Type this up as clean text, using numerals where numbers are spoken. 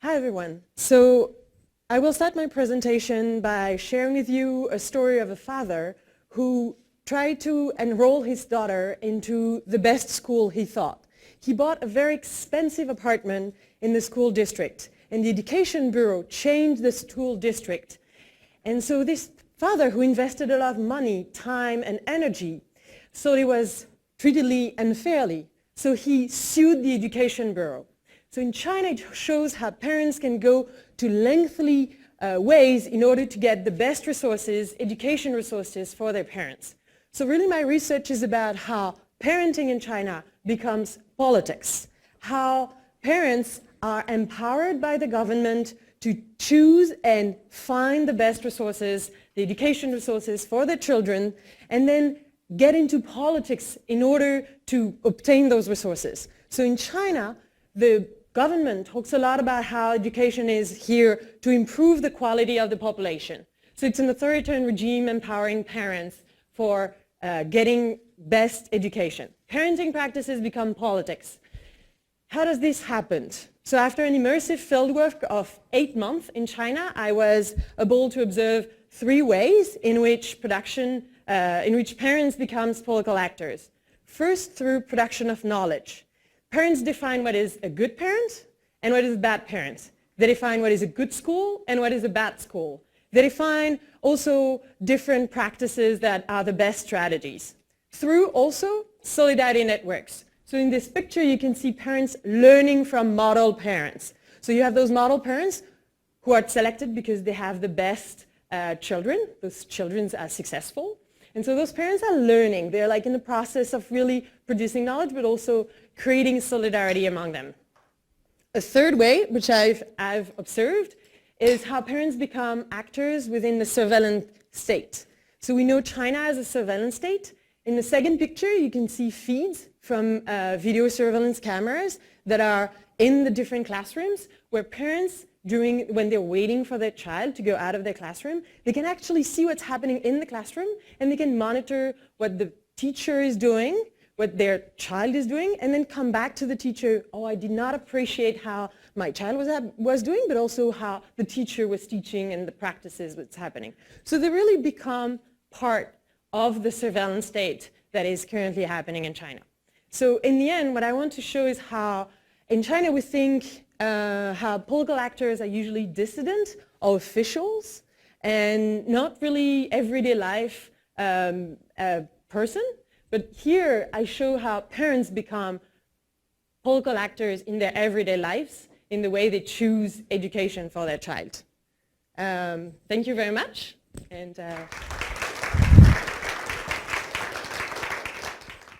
Hi everyone. So I will start my presentation by sharing with you a story of a father who tried to enroll his daughter into the best school he thought. He bought a very expensive apartment in the school district, and the education bureau changed the school district. And so this father, who invested a lot of money, time, and energy, thought it was treated unfairly. So he sued the education bureau. So in China, it shows how parents can go to lengthy ways in order to get the best resources, education resources for their parents. So really my research is about how parenting in China becomes politics, how parents are empowered by the government to choose and find the best resources, the education resources for their children, and then get into politics in order to obtain those resources. So in China, the government talks a lot about how education is here to improve the quality of the population. So it's an authoritarian regime empowering parents for getting best education. Parenting practices become politics. How does this happen? So after an immersive fieldwork of 8 months in China, I was able to observe 3 ways in which parents become political actors. First, through production of knowledge. Parents define what is a good parent and what is a bad parent. They define what is a good school and what is a bad school. They define also different practices that are the best strategies. Through also solidarity networks. So in this picture, you can see parents learning from model parents. So you have those model parents who are selected because they have the best children. Those children are successful. And so those parents are learning. They're like in the process of really producing knowledge, but also creating solidarity among them. A third way, which I've observed, is how parents become actors within the surveillance state. So we know China as a surveillance state. In the second picture, you can see feeds from video surveillance cameras that are in the different classrooms where parents, when they're waiting for their child to go out of their classroom, they can actually see what's happening in the classroom, and they can monitor what the teacher is doing, what their child is doing, and then come back to the teacher, oh, I did not appreciate how my child was doing, but also how the teacher was teaching and the practices what's happening. So they really become part of the surveillance state that is currently happening in China. So in the end, what I want to show is how in China we think how political actors are usually dissident or officials and not really everyday life person. But here I show how parents become political actors in their everyday lives in the way they choose education for their child. Thank you very much. And